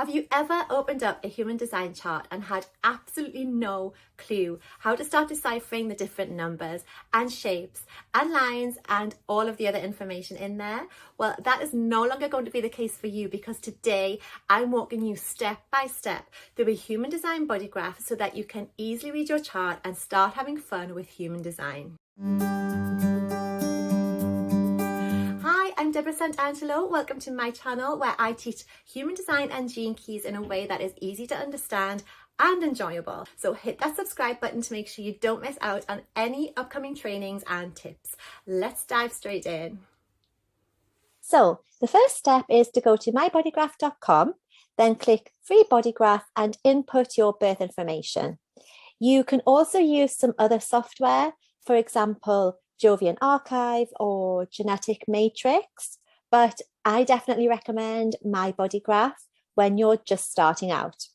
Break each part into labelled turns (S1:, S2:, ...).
S1: Have you ever opened up a human design chart and had absolutely no clue how to start deciphering the different numbers and shapes and lines and all of the other information in there? Well, that is no longer going to be the case for you, because today I'm walking you step by step through a human design body graph so that you can easily read your chart and start having fun with human design. Hi, I'm Deborah Santangelo. Welcome to my channel where I teach human design and gene keys in a way that is easy to understand and enjoyable. So hit that subscribe button to make sure you don't miss out on any upcoming trainings and tips. Let's dive straight in. So the first step is to go to mybodygraph.com, then click free bodygraph and input your birth information. You can also use some other software, for example, Jovian Archive or Genetic Matrix, but I definitely recommend My Bodygraph when you're just starting out.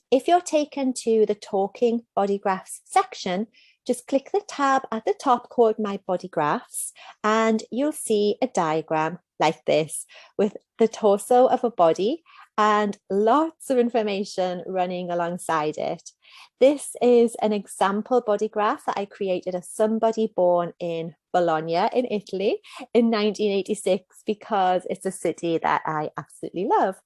S1: If you're taken to the Talking Bodygraphs section, just click the tab at the top called My Bodygraphs, and you'll see a diagram like this with the torso of a body and lots of information running alongside it. This is an example body graph that I created of somebody born in Bologna in Italy in 1986 because it's a city that I absolutely love.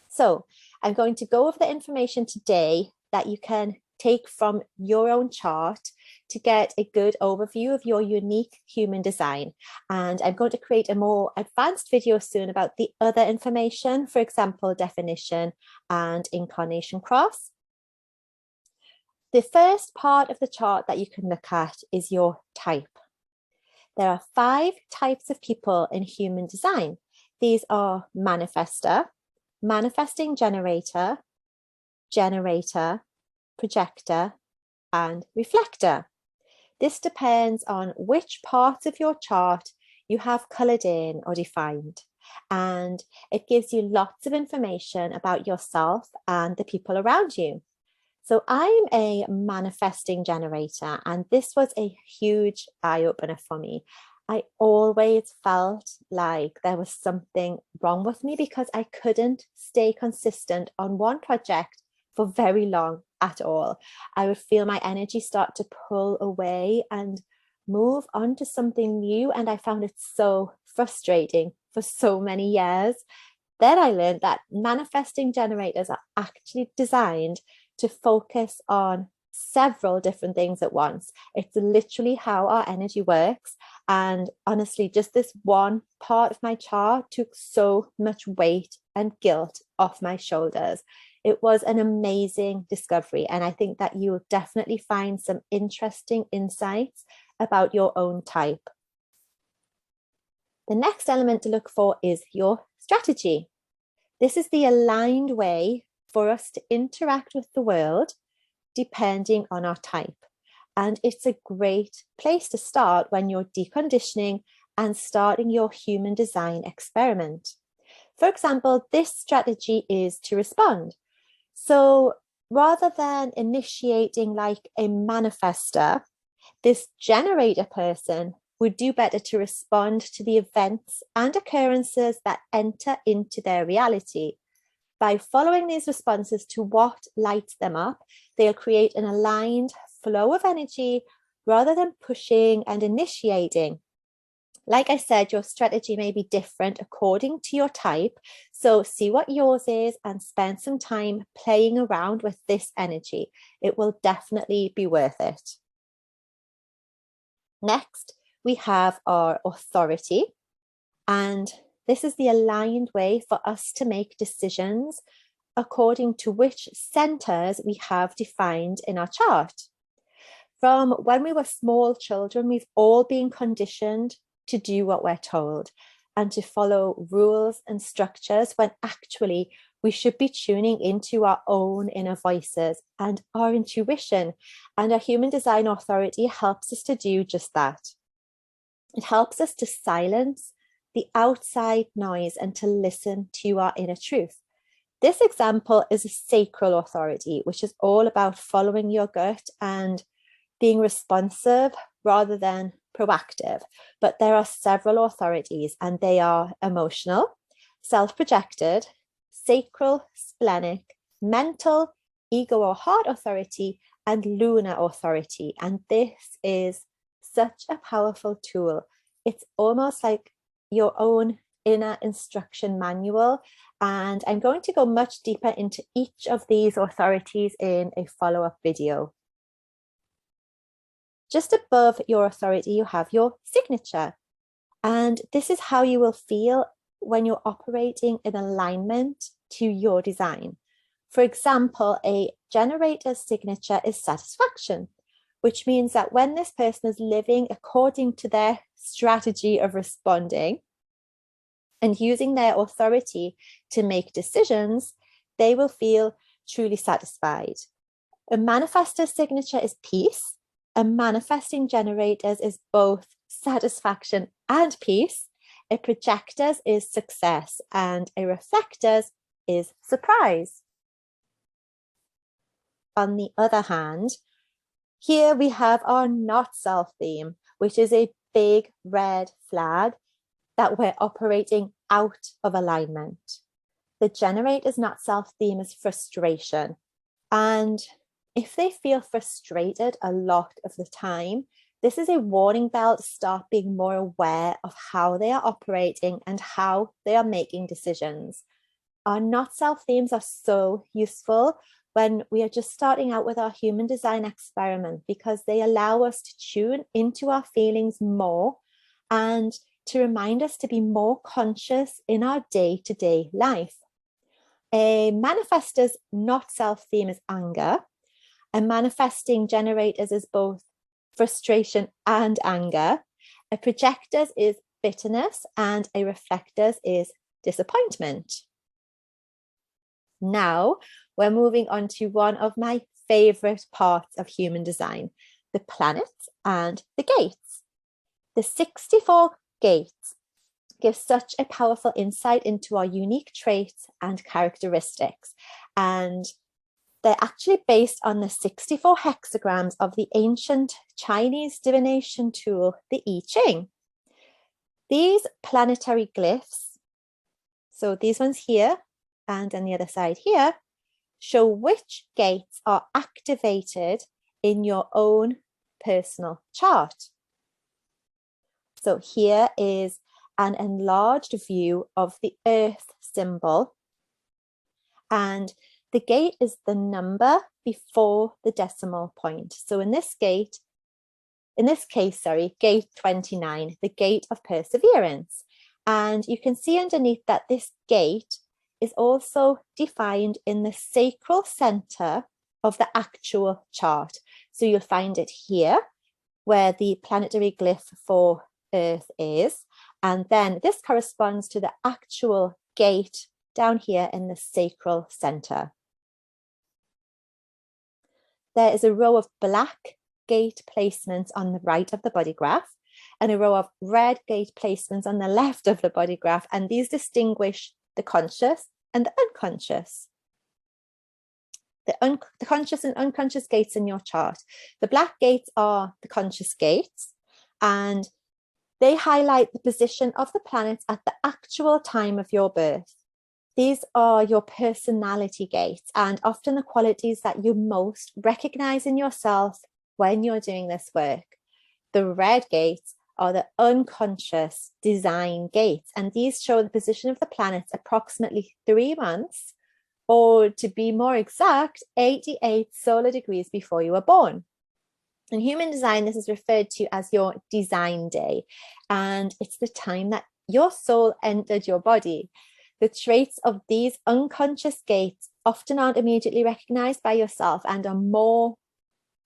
S1: So I'm going to go over the information today that you can take from your own chart to get a good overview of your unique human design. And I'm going to create a more advanced video soon about the other information, for example, definition and incarnation cross. The first part of the chart that you can look at is your type. There are 5 types of people in human design. These are manifestor, manifesting generator, generator, projector, and reflector. This depends on which parts of your chart you have coloured in or defined, and it gives you lots of information about yourself and the people around you. So I'm a manifesting generator, and this was a huge eye-opener for me. I always felt like there was something wrong with me because I couldn't stay consistent on one project for very long at all. I would feel my energy start to pull away and move on to something new, and I found it so frustrating for so many years. Then I learned that manifesting generators are actually designed to focus on several different things at once. It's literally how our energy works. And honestly, just this one part of my chart took so much weight and guilt off my shoulders. It was an amazing discovery, and I think that you will definitely find some interesting insights about your own type. The next element to look for is your strategy. This is the aligned way for us to interact with the world depending on our type. And it's a great place to start when you're deconditioning and starting your human design experiment. For example, this strategy is to respond. So rather than initiating like a manifestor, this generator person would do better to respond to the events and occurrences that enter into their reality. By following these responses to what lights them up, they'll create an aligned flow of energy rather than pushing and initiating. Like I said, your strategy may be different according to your type, so see what yours is and spend some time playing around with this energy. It will definitely be worth it. Next, we have our authority, and this is the aligned way for us to make decisions according to which centers we have defined in our chart. From when we were small children, we've all been conditioned to do what we're told and to follow rules and structures, when actually we should be tuning into our own inner voices and our intuition. And our human design authority helps us to do just that. It helps us to silence the outside noise and to listen to our inner truth. This example is a sacral authority, which is all about following your gut and being responsive rather than proactive. But there are several authorities, and they are emotional, self-projected, sacral, splenic, mental, ego or heart authority, and lunar authority. And this is such a powerful tool. It's almost like your own inner instruction manual. And I'm going to go much deeper into each of these authorities in a follow-up video. Just above your authority, you have your signature. And this is how you will feel when you're operating in alignment to your design. For example, a generator's signature is satisfaction, which means that when this person is living according to their strategy of responding and using their authority to make decisions, they will feel truly satisfied. A manifestor's signature is peace. A manifesting generator's is both satisfaction and peace. A projector's is success, and a reflector's is surprise. On the other hand, here we have our not self theme, which is a big red flag that we're operating out of alignment. The generator's not self theme is frustration. And if they feel frustrated a lot of the time, this is a warning bell to start being more aware of how they are operating and how they are making decisions. Our not self themes are so useful when we are just starting out with our human design experiment, because they allow us to tune into our feelings more and to remind us to be more conscious in our day-to-day life. A manifestor's not self theme is anger. A manifesting generator's is both frustration and anger. A projector's is bitterness, and a reflector's is disappointment. Now we're moving on to one of my favorite parts of human design, the planets and the gates. The 64 gates give such a powerful insight into our unique traits and characteristics. And they're actually based on the 64 hexagrams of the ancient Chinese divination tool, the I Ching. These planetary glyphs, so these ones here and on the other side here, show which gates are activated in your own personal chart. So here is an enlarged view of the Earth symbol, and the gate is the number before the decimal point. So in this case, gate 29, the gate of perseverance. And you can see underneath that this gate is also defined in the sacral center of the actual chart. So you'll find it here, where the planetary glyph for Earth is. And then this corresponds to the actual gate down here in the sacral center. There is a row of black gate placements on the right of the body graph and a row of red gate placements on the left of the body graph, and these distinguish the conscious and the unconscious. The conscious and unconscious gates in your chart. The black gates are the conscious gates, and they highlight the position of the planets at the actual time of your birth. These are your personality gates, and often the qualities that you most recognize in yourself when you're doing this work. The red gates are the unconscious design gates, and these show the position of the planets approximately 3 months, or to be more exact, 88 solar degrees before you were born. In human design, this is referred to as your design day, and it's the time that your soul entered your body. The traits of these unconscious gates often aren't immediately recognized by yourself and are more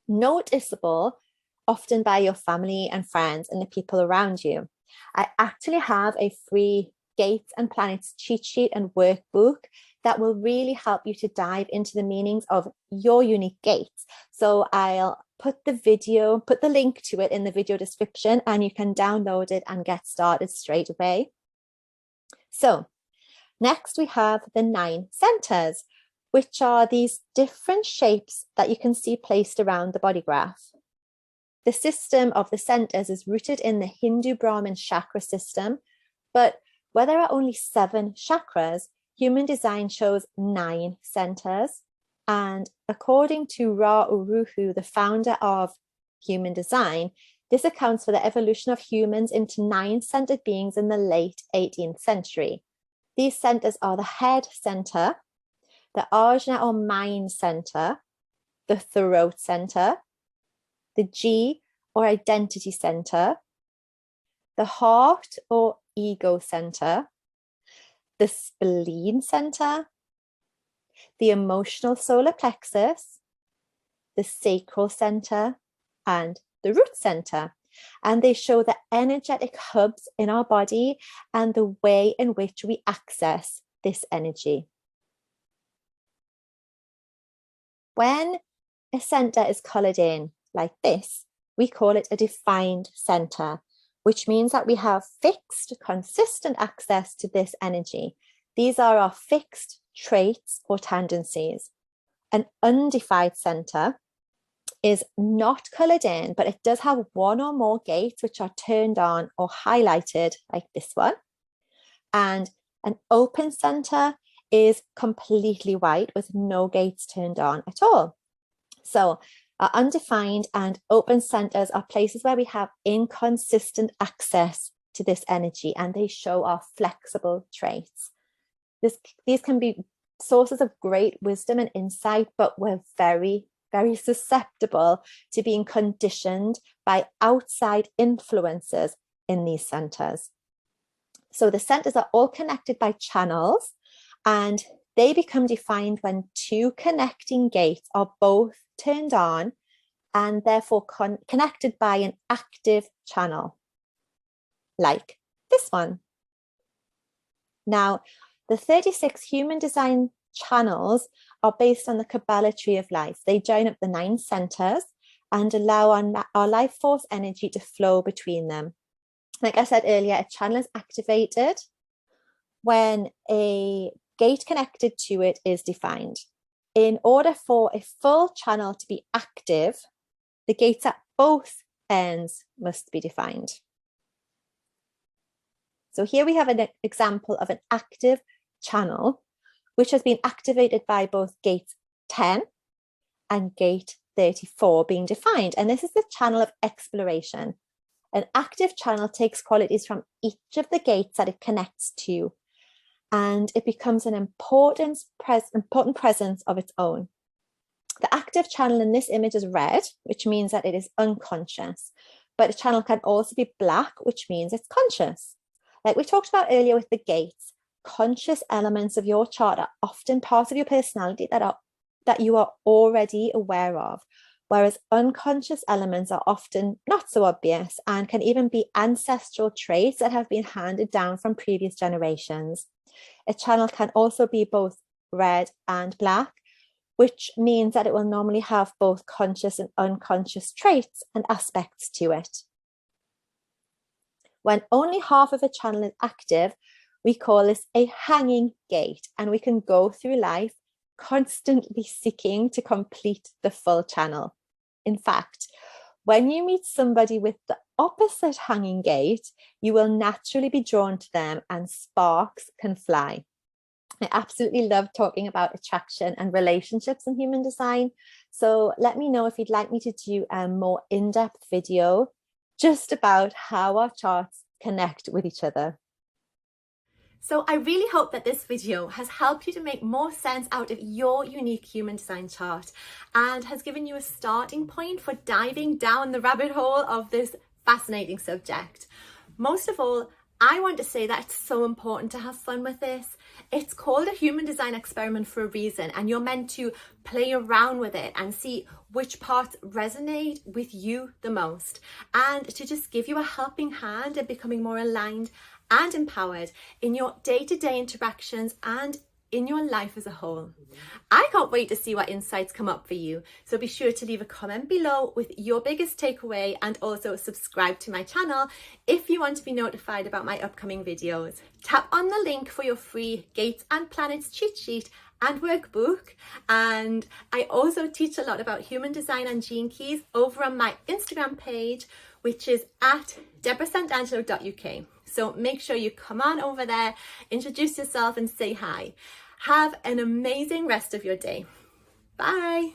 S1: noticeable often by your family and friends and the people around you. I actually have a free gates and planets cheat sheet and workbook that will really help you to dive into the meanings of your unique gates. So I'll put the link to it in the video description, and you can download it and get started straight away. So next we have the 9 centers, which are these different shapes that you can see placed around the body graph. The system of the centers is rooted in the Hindu Brahmin chakra system, but where there are only 7 chakras, human design shows 9 centers. And according to Ra Uru, the founder of human design, this accounts for the evolution of humans into 9-centered beings in the late 18th century. These centers are the head center, the ajna or mind center, the throat center, the G or identity center, the heart or ego center, the spleen center, the emotional solar plexus, the sacral center, and the root center. And they show the energetic hubs in our body and the way in which we access this energy. When a center is colored in like this, we call it a defined center, which means that we have fixed, consistent access to this energy. These are our fixed traits or tendencies. An undefined center is not colored in, but it does have one or more gates which are turned on or highlighted like this one. And an open center is completely white with no gates turned on at all. So our undefined and open centers are places where we have inconsistent access to this energy, and they show our flexible traits. These can be sources of great wisdom and insight, but we're very susceptible to being conditioned by outside influences in these centers. So the centers are all connected by channels, and they become defined when 2 connecting gates are both turned on and therefore connected by an active channel, like this one. Now, the 36 human design channels are based on the Kabbalah tree of life. They join up the 9 centers and allow our life force energy to flow between them. Like I said earlier, a channel is activated when a gate connected to it is defined. In order for a full channel to be active, the gates at both ends must be defined. So here we have an example of an active channel which has been activated by both gate 10 and gate 34 being defined. And this is the channel of exploration. An active channel takes qualities from each of the gates that it connects to, and it becomes an important presence of its own. The active channel in this image is red, which means that it is unconscious, but a channel can also be black, which means it's conscious. Like we talked about earlier with the gates, conscious elements of your chart are often parts of your personality that you are already aware of, whereas unconscious elements are often not so obvious and can even be ancestral traits that have been handed down from previous generations. A channel can also be both red and black, which means that it will normally have both conscious and unconscious traits and aspects to it. When only half of a channel is active, we call this a hanging gate, and we can go through life constantly seeking to complete the full channel. In fact, when you meet somebody with the opposite hanging gate, you will naturally be drawn to them and sparks can fly. I absolutely love talking about attraction and relationships in human design. So let me know if you'd like me to do a more in-depth video just about how our charts connect with each other. So I really hope that this video has helped you to make more sense out of your unique human design chart and has given you a starting point for diving down the rabbit hole of this fascinating subject. Most of all, I want to say that it's so important to have fun with this. It's called a human design experiment for a reason, and you're meant to play around with it and see which parts resonate with you the most, and to just give you a helping hand in becoming more aligned and empowered in your day-to-day interactions and in your life as a whole. I can't wait to see what insights come up for you. So be sure to leave a comment below with your biggest takeaway, and also subscribe to my channel if you want to be notified about my upcoming videos. Tap on the link for your free Gates and Planets cheat sheet and workbook. And I also teach a lot about human design and gene keys over on my Instagram page, which is at deborahsantangelo.uk. So make sure you come on over there, introduce yourself and say hi. Have an amazing rest of your day. Bye.